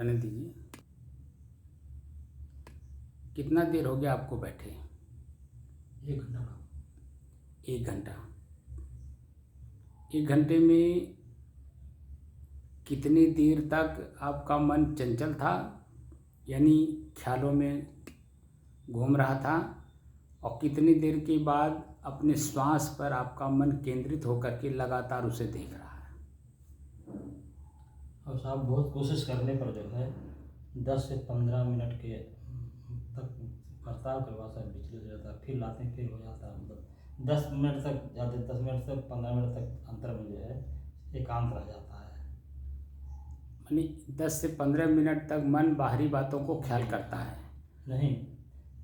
रहने दीजिए। कितना देर हो गया आपको बैठे? 1 घंटा। 1 घंटा। 1 घंटे में कितनी देर तक आपका मन चंचल था, यानी ख्यालों में घूम रहा था, और कितनी देर के बाद अपने श्वास पर आपका मन केंद्रित होकर के लगातार उसे देख रहा है? और साहब बहुत कोशिश करने पर जो है 10 से 15 मिनट के तक करता है, उसके बाद सब विचलित हो जाता है, फिर लाते हैं, फिर हो जाता है। मतलब 10 मिनट तक जाते, 10 मिनट से 15 मिनट तक अंतर में जो है एकांत रह जाता है। यानी 10 से 15 मिनट तक मन बाहरी बातों को ख्याल करता है? नहीं,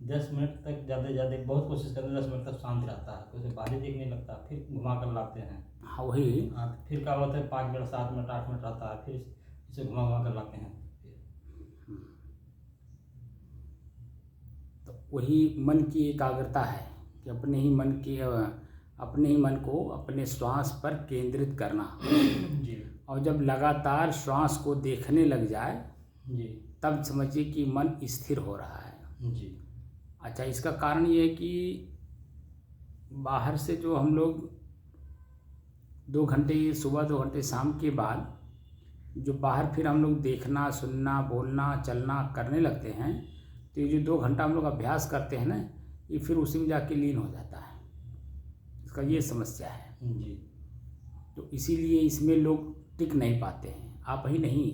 10 मिनट तक ज़्यादा से ज़्यादा बहुत कोशिश करते हैं, 10 मिनट तक शांत रहता है, तो उसे बाहरी देखने लगता है, फिर घुमा कर लाते हैं। हाँ वही। हाँ, फिर क्या होता है 5 मिनट 7 मिनट 8 मिनट रहता है, फिर इसे घुमा घुमा कर लाते हैं। तो वही मन की एकाग्रता है कि अपने ही मन को अपने श्वास पर केंद्रित करना। जी और जब लगातार श्वास को देखने लग जाए जी तब समझिए कि मन स्थिर हो रहा है। जी। अच्छा, इसका कारण ये है कि बाहर से जो हम लोग 2 घंटे सुबह 2 घंटे शाम के बाद जो बाहर फिर हम लोग देखना, सुनना, बोलना, चलना करने लगते हैं, तो ये जो 2 घंटा हम लोग अभ्यास करते हैं ना, ये फिर उसी में जाके लीन हो जाता है। इसका ये समस्या है। जी तो इसीलिए इसमें लोग टिक नहीं पाते हैं। आप ही नहीं,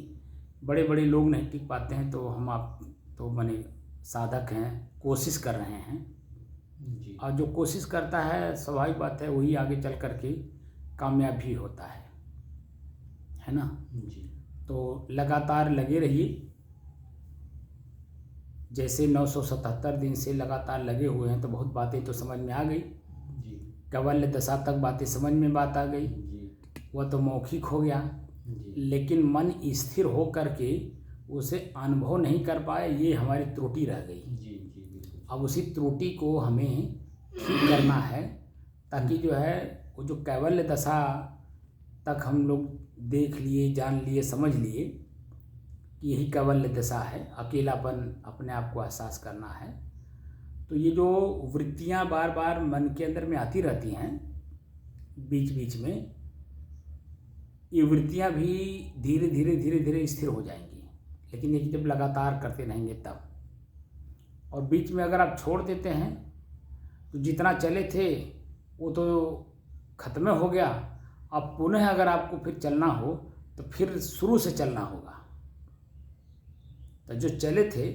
बड़े बड़े लोग नहीं टिक पाते हैं। तो हम आप तो बने साधक हैं, कोशिश कर रहे हैं। जी। और जो कोशिश करता है स्वाभाविक बात है वही आगे चल करके कामयाब भी होता है ना। जी तो लगातार लगे रहिए। जैसे 977 दिन से लगातार लगे हुए हैं, तो बहुत बातें तो समझ में आ गई। जी कैवल्य दशा तक बातें समझ में बात आ गई, जी वह तो मौखिक हो गया। जी लेकिन मन स्थिर हो करके उसे अनुभव नहीं कर पाए, ये हमारी त्रुटि रह गई। जी जी बिल्कुल। अब उसी त्रुटि को हमें ठीक करना है, ताकि जो है वो जो कैवल्य दशा तक हम लोग देख लिए, जान लिए, समझ लिए कि यही कैवल्य दशा है, अकेलापन अपने आप को एहसास करना है। तो ये जो वृत्तियाँ बार बार मन के अंदर में आती रहती हैं बीच बीच में, ये वृत्तियाँ भी धीरे धीरे धीरे धीरे स्थिर हो जाएंगी। लेकिन ये जब लगातार करते रहेंगे तब। और बीच में अगर आप छोड़ देते हैं तो जितना चले थे वो तो ख़त्म हो गया। अब पुनः अगर आपको फिर चलना हो तो फिर शुरू से चलना होगा। तो जो चले थे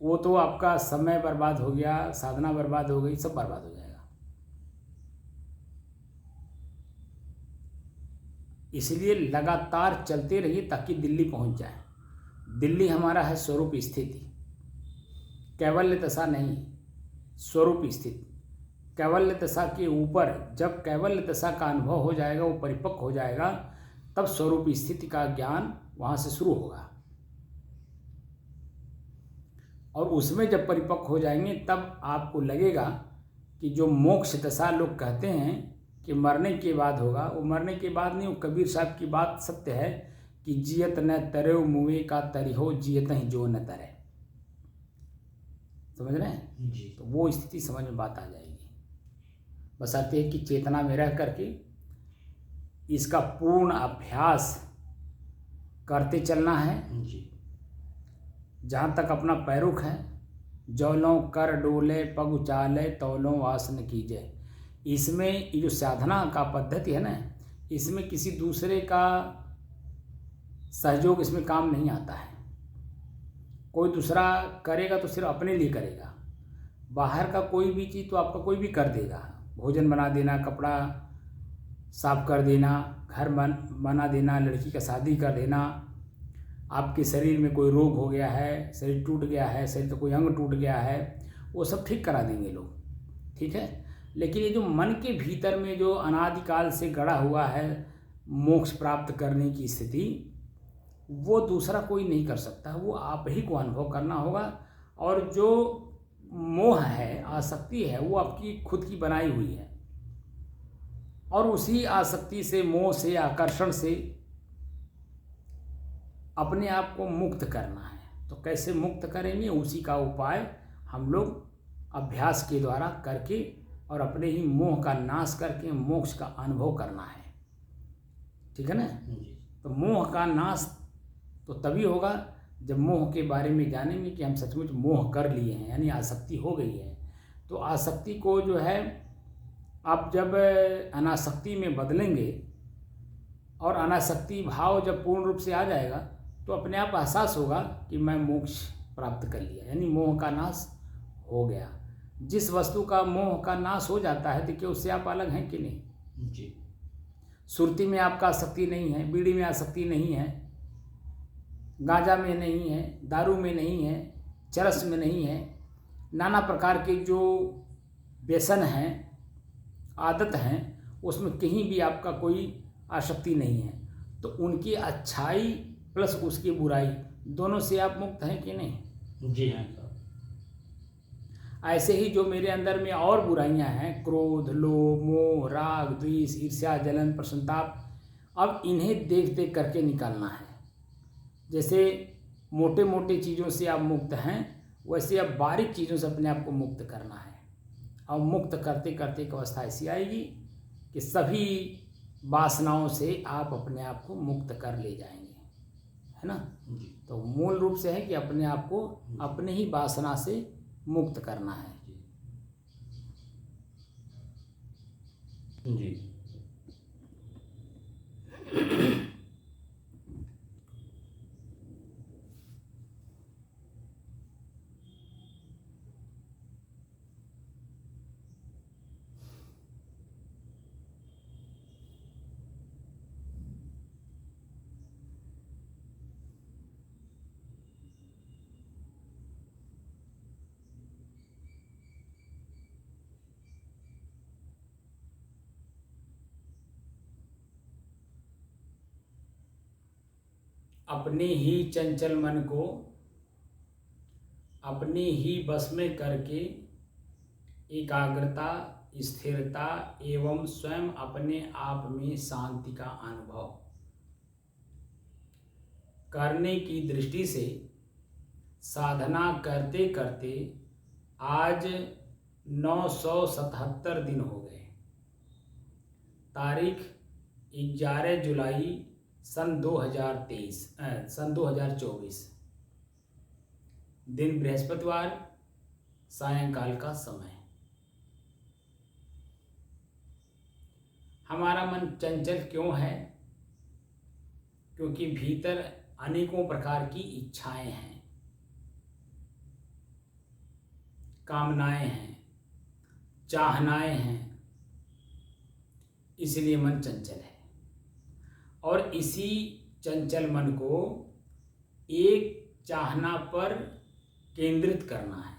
वो तो आपका समय बर्बाद हो गया, साधना बर्बाद हो गई, सब बर्बाद हो जाएगा। इसलिए लगातार चलते रहिए ताकि दिल्ली पहुंच जाए। दिल्ली हमारा है स्वरूप स्थिति, कैवल्य दशा नहीं, स्वरूप स्थिति। कैवल्य दशा के ऊपर जब कैवल्य दशा का अनुभव हो जाएगा, वो परिपक्व हो जाएगा, तब स्वरूप स्थिति का ज्ञान वहाँ से शुरू होगा। और उसमें जब परिपक्व हो जाएंगे तब आपको लगेगा कि जो मोक्ष दशा लोग कहते हैं कि मरने के बाद होगा, वो मरने के बाद नहीं। वो कबीर साहब की बात सत्य है कि जियत न तरे मुए का तरिहो, जियत ही जो न तरे। समझ रहे हैं जी। तो वो स्थिति समझ में बात आ जाएगी। बस आते हैं कि चेतना में रह करके इसका पूर्ण अभ्यास करते चलना है। जी जहाँ तक अपना पैरुख है, जौलों कर डोले पग उचाले तौलों आसन कीजे। इसमें ये जो साधना का पद्धति है ना, इसमें किसी दूसरे का सहयोग इसमें काम नहीं आता है। कोई दूसरा करेगा तो सिर्फ अपने लिए करेगा। बाहर का कोई भी चीज़ तो आपका कोई भी कर देगा। भोजन बना देना, कपड़ा साफ कर देना, घर बना देना, लड़की का शादी कर देना, आपके शरीर में कोई रोग हो गया है, शरीर टूट गया है, शरीर का कोई अंग टूट गया है, वो सब ठीक करा देंगे लोग, ठीक है। लेकिन ये जो मन के भीतर में जो अनादिकाल से गड़ा हुआ है मोक्ष प्राप्त करने की स्थिति, वो दूसरा कोई नहीं कर सकता, वो आप ही को अनुभव करना होगा। और जो मोह है, आसक्ति है, वो आपकी खुद की बनाई हुई है। और उसी आसक्ति से, मोह से, आकर्षण से अपने आप को मुक्त करना है। तो कैसे मुक्त करेंगे, उसी का उपाय हम लोग अभ्यास के द्वारा करके और अपने ही मोह का नाश करके मोक्ष का अनुभव करना है। ठीक है ना। तो मोह का नाश तो तभी होगा जब मोह के बारे में जानेंगे कि हम सचमुच मोह कर लिए हैं, यानी आसक्ति हो गई है। तो आसक्ति को जो है आप जब अनासक्ति में बदलेंगे और अनासक्ति भाव जब पूर्ण रूप से आ जाएगा तो अपने आप एहसास होगा कि मैं मोक्ष प्राप्त कर लिया, यानी मोह का नाश हो गया। जिस वस्तु का मोह का नाश हो जाता है तो क्या उससे आप अलग हैं कि नहीं जी। सुरती में आपका आसक्ति नहीं है, बीड़ी में आसक्ति नहीं है, गांजा में नहीं है, दारू में नहीं है, चरस में नहीं है, नाना प्रकार के जो व्यसन हैं, आदत हैं, उसमें कहीं भी आपका कोई आसक्ति नहीं है। तो उनकी अच्छाई प्लस उसकी बुराई दोनों से आप मुक्त हैं कि नहीं? जी हाँ साहब। ऐसे ही जो मेरे अंदर में और बुराइयां हैं, क्रोध, लोभ, मोह, राग, द्वेष, ईर्ष्या, जलन, प्रसन्नताप, अब इन्हें देख देख करके निकालना है। जैसे मोटे मोटे चीज़ों से आप मुक्त हैं, वैसे अब बारीक चीज़ों से अपने आप को मुक्त करना है। और मुक्त करते करते एक अवस्था ऐसी आएगी कि सभी वासनाओं से आप अपने आप को मुक्त कर ले जाएंगे, है ना। तो मूल रूप से है कि अपने आप को अपने ही वासना से मुक्त करना है। जी। अपने ही चंचल मन को अपने ही बस में करके एकाग्रता, स्थिरता एवं स्वयं अपने आप में शांति का अनुभव करने की दृष्टि से साधना करते करते आज 977 दिन हो गए। तारीख 11 जुलाई सन 2024, दिन बृहस्पतिवार, सायंकाल का समय। हमारा मन चंचल क्यों है? क्योंकि भीतर अनेकों प्रकार की इच्छाएं हैं, कामनाएं हैं, चाहनाएं हैं, इसलिए मन चंचल है। और इसी चंचल मन को एक चाहना पर केंद्रित करना है,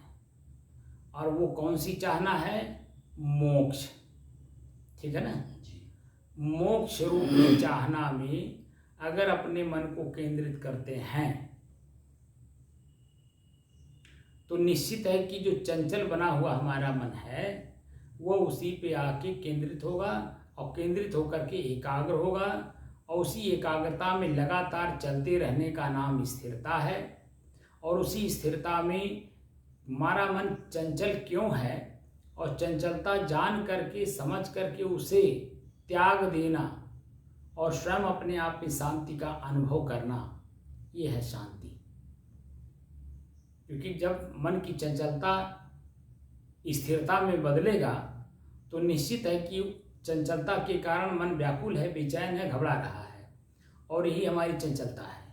और वो कौन सी चाहना है? मोक्ष। ठीक है ना। मोक्ष रूपी चाहना में अगर अपने मन को केंद्रित करते हैं तो निश्चित है कि जो चंचल बना हुआ हमारा मन है वो उसी पे आके केंद्रित होगा, और केंद्रित होकर के एकाग्र होगा, और उसी एकाग्रता में लगातार चलते रहने का नाम स्थिरता है। और उसी स्थिरता में हमारा मन चंचल क्यों है, और चंचलता जान करके समझ करके उसे त्याग देना और स्वयं अपने आप में शांति का अनुभव करना, ये है शांति। क्योंकि जब मन की चंचलता स्थिरता में बदलेगा तो निश्चित है कि चंचलता के कारण मन व्याकुल है, बेचैन है, घबरा रहा है, और यही हमारी चंचलता है।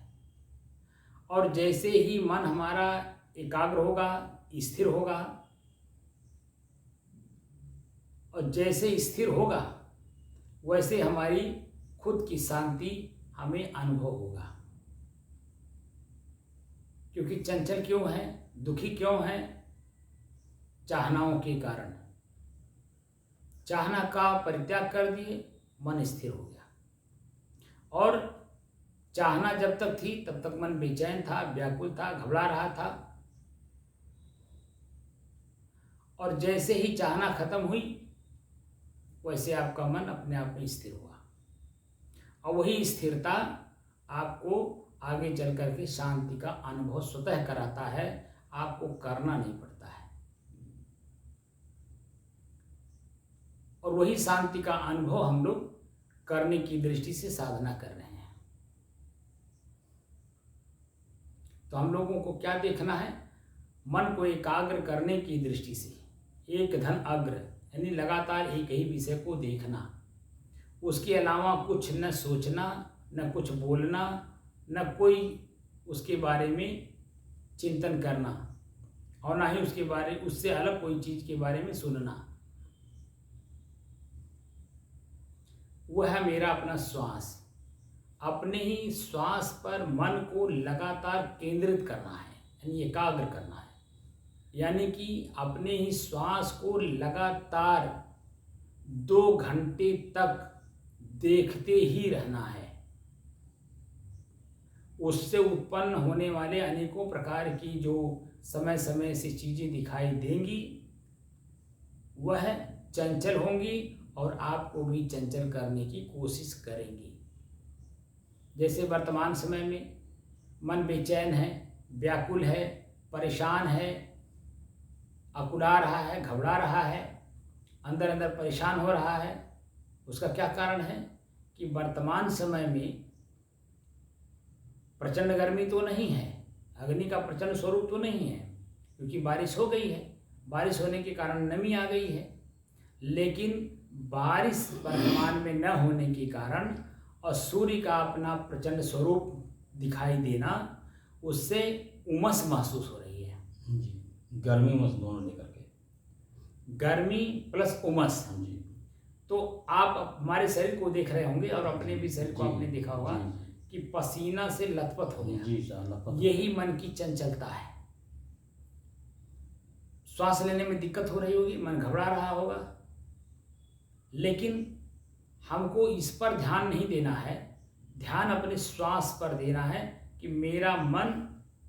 और जैसे ही मन हमारा एकाग्र होगा, स्थिर होगा, और जैसे स्थिर होगा वैसे हमारी खुद की शांति हमें अनुभव होगा। क्योंकि चंचल क्यों है, दुखी क्यों है? चाहनाओं के कारण। चाहना का परित्याग कर दिए, मन स्थिर हो गया। और चाहना जब तक थी तब तक मन बेचैन था, व्याकुल था, घबरा रहा था, और जैसे ही चाहना खत्म हुई वैसे आपका मन अपने आप में स्थिर हुआ। और वही स्थिरता आपको आगे चल कर के शांति का अनुभव स्वतः कराता है, आपको करना नहीं पड़ता है। और वही शांति का अनुभव हम लोग करने की दृष्टि से साधना कर रहे हैं। तो हम लोगों को क्या देखना है? मन को एकाग्र करने की दृष्टि से एक धन अग्र, यानी लगातार एक ही विषय को देखना, उसके अलावा कुछ न सोचना, न कुछ बोलना, न कोई उसके बारे में चिंतन करना, और ना ही उससे अलग कोई चीज़ के बारे में सुनना। वह है मेरा अपना श्वास। अपने ही श्वास पर मन को लगातार केंद्रित करना है, यानी एकाग्र करना है। यानी कि अपने ही श्वास को लगातार 2 घंटे तक देखते ही रहना है। उससे उत्पन्न होने वाले अनेकों प्रकार की जो समय समय से चीज़ें दिखाई देंगी, वह चंचल होंगी और आपको भी चंचल करने की कोशिश करेंगी। जैसे वर्तमान समय में मन बेचैन है, व्याकुल है, परेशान है, अकुला रहा है, घबरा रहा है, अंदर अंदर परेशान हो रहा है। उसका क्या कारण है कि वर्तमान समय में प्रचंड गर्मी तो नहीं है, अग्नि का प्रचंड स्वरूप तो नहीं है, क्योंकि बारिश हो गई है। बारिश होने के कारण नमी आ गई है, लेकिन बारिश वर्तमान में न होने के कारण और सूर्य का अपना प्रचंड स्वरूप दिखाई देना, उससे उमस महसूस हो रही है जी। गर्मी उमस दोनों लेकर के, गर्मी प्लस उमस। जी। तो आप हमारे शरीर को देख रहे होंगे और अपने भी शरीर को आपने देखा होगा कि पसीना से लथपथ हो गया। जी सर, यही मन की चंचलता है। श्वास लेने में दिक्कत हो रही होगी, मन घबरा रहा होगा, लेकिन हमको इस पर ध्यान नहीं देना है। ध्यान अपने श्वास पर देना है कि मेरा मन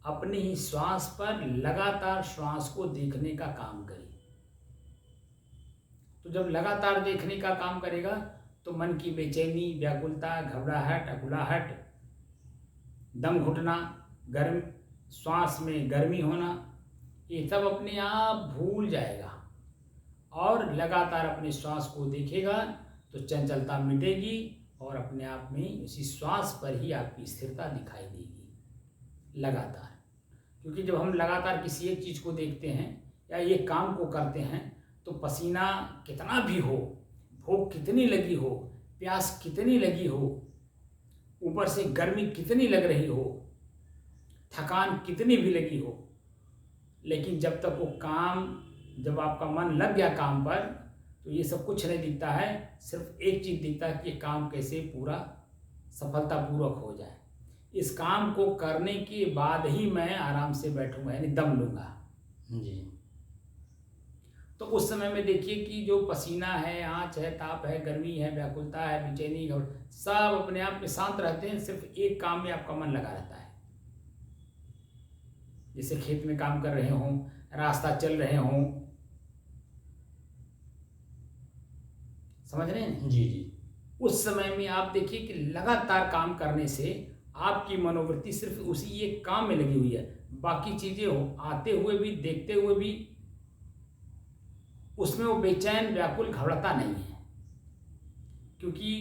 अपने ही श्वास पर लगातार श्वास को देखने का काम करे। तो जब लगातार देखने का काम करेगा तो मन की बेचैनी, व्याकुलता, घबराहट, अकुलाहट, दम घुटना, गर्म श्वास में गर्मी होना, ये सब अपने आप भूल जाएगा और लगातार अपने श्वास को देखेगा तो चंचलता मिटेगी और अपने आप में उसी श्वास पर ही आपकी स्थिरता दिखाई देगी लगातार। क्योंकि जब हम लगातार किसी एक चीज़ को देखते हैं या एक काम को करते हैं तो पसीना कितना भी हो, भूख कितनी लगी हो, प्यास कितनी लगी हो, ऊपर से गर्मी कितनी लग रही हो, थकान कितनी भी लगी हो, लेकिन जब तक वो काम, जब आपका मन लग गया काम पर, तो ये सब कुछ नहीं दिखता है। सिर्फ एक चीज़ दिखता है कि ये काम कैसे पूरा सफलतापूर्वक हो जाए। इस काम को करने के बाद ही मैं आराम से बैठूंगा, यानी दम लूँगा जी। तो उस समय में देखिए कि जो पसीना है, आँच है, ताप है, गर्मी है, व्याकुलता है, बेचैनी, सब अपने आप में शांत रहते हैं। सिर्फ एक काम में आपका मन लगा रहता है। जैसे खेत में काम कर रहे हों, रास्ता चल रहे हों, समझ रहे हैं? जी जी। उस समय में आप देखिए कि लगातार काम करने से आपकी मनोवृत्ति सिर्फ उसी एक काम में लगी हुई है। बाकी चीज़ें हो आते हुए भी, देखते हुए भी उसमें वो बेचैन, व्याकुल, घबराता नहीं है, क्योंकि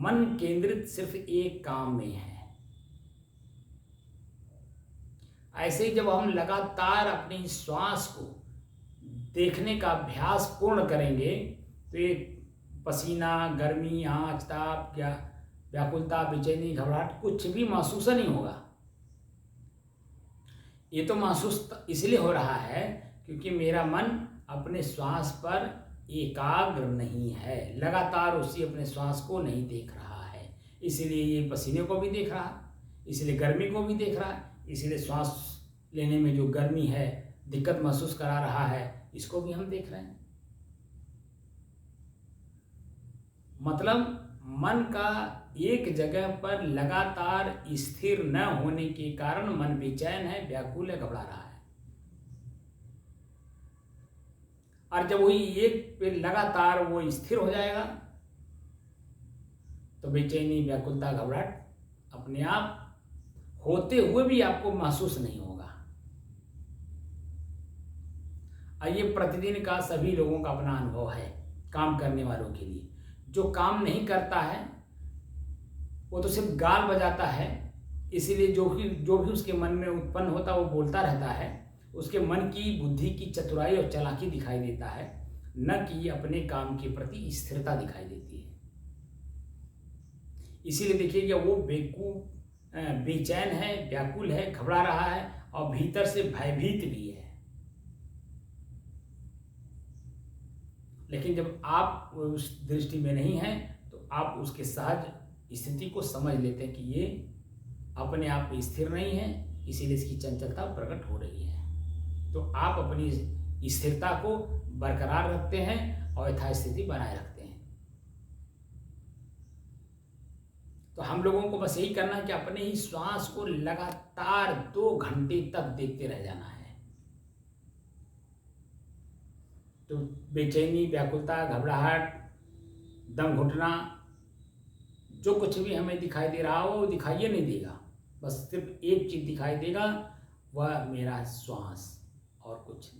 मन केंद्रित सिर्फ एक काम में है। ऐसे ही जब हम लगातार अपने श्वास को देखने का अभ्यास पूर्ण करेंगे तो ये पसीना, गर्मी, आँच, ताप, क्या व्याकुलता, बेचैनी, घबराहट कुछ भी महसूस नहीं होगा। ये तो महसूस इसलिए हो रहा है क्योंकि मेरा मन अपने श्वास पर एकाग्र नहीं है, लगातार उसी अपने श्वास को नहीं देख रहा है। इसलिए ये पसीने को भी देख रहा है, इसलिए गर्मी को भी देख रहा है, इसलिए श्वास लेने में जो गर्मी है, दिक्कत महसूस करा रहा है, इसको भी हम देख रहे हैं। मतलब मन का एक जगह पर लगातार स्थिर न होने के कारण मन बेचैन है, व्याकुल है, घबरा रहा है। और जब वही एक पे लगातार वो स्थिर हो जाएगा तो बेचैनी, व्याकुलता, घबराहट अपने आप होते हुए भी आपको महसूस नहीं होगा। और ये प्रतिदिन का सभी लोगों का अपना अनुभव है काम करने वालों के लिए। जो काम नहीं करता है वो तो सिर्फ गाल बजाता है, इसीलिए जो भी उसके मन में उत्पन्न होता है वो बोलता रहता है। उसके मन की बुद्धि की चतुराई और चालाकी दिखाई देता है, न कि अपने काम के प्रति स्थिरता दिखाई देती है। इसीलिए देखिए कि वो बेचैन है, व्याकुल है, घबरा रहा है और भीतर से भयभीत भी है। लेकिन जब आप उस दृष्टि में नहीं हैं तो आप उसके सहज स्थिति को समझ लेते हैं कि ये अपने आप में स्थिर नहीं है, इसीलिए इसकी चंचलता प्रकट हो रही है। तो आप अपनी स्थिरता को बरकरार रखते हैं और यथास्थिति बनाए रखते हैं। तो हम लोगों को बस यही करना है कि अपने ही श्वास को लगातार 2 घंटे तक देखते रह जाना है। तो बेचैनी, व्याकुलता, घबराहट, दम घुटना, जो कुछ भी हमें दिखाई दे रहा हो वो दिखाइए नहीं देगा। बस सिर्फ एक चीज दिखाई देगा, वह मेरा श्वास और कुछ नहीं।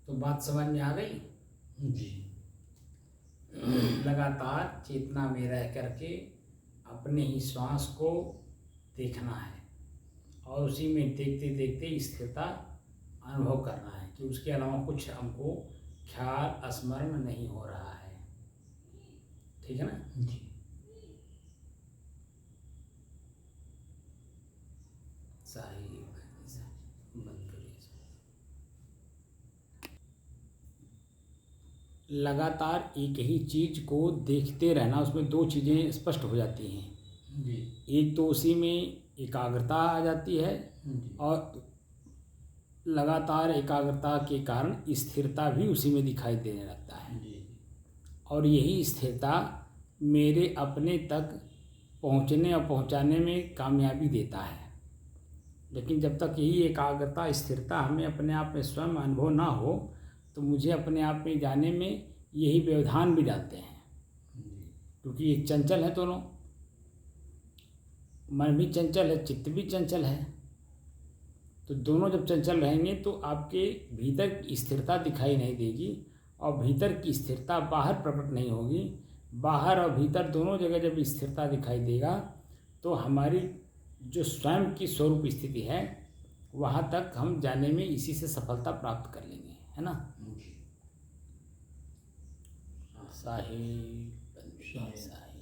तो बात समझ में आ गई। जी। लगातार चेतना में रह करके अपने ही श्वास को देखना है और उसी में देखते देखते स्थिरता अनुभव करना है कि उसके अलावा कुछ हमको ख्याल स्मरण नहीं हो रहा है। ठीक है ना जी। सही बंद करिए। लगातार एक ही चीज को देखते रहना, उसमें दो चीज़ें स्पष्ट हो जाती हैं। जी। एक तो उसी में एकाग्रता आ जाती है जी। और लगातार एकाग्रता के कारण स्थिरता भी उसी में दिखाई देने लगता है। जी। और यही स्थिरता मेरे अपने तक पहुंचने और पहुंचाने में कामयाबी देता है। लेकिन जब तक यही एकाग्रता स्थिरता हमें अपने आप में स्वयं अनुभव ना हो तो मुझे अपने आप में जाने में यही व्यवधान भी डालते हैं। क्योंकि ये चंचल है, दोनों, मन भी चंचल है, चित्त भी चंचल है। तो दोनों जब चंचल रहेंगे तो आपके भीतर की स्थिरता दिखाई नहीं देगी और भीतर की स्थिरता बाहर प्रकट नहीं होगी। बाहर और भीतर दोनों जगह जब स्थिरता दिखाई देगा तो हमारी जो स्वयं की स्वरूप स्थिति है वहाँ तक हम जाने में इसी से सफलता प्राप्त कर लेंगे, है ना। साहिब साहिब।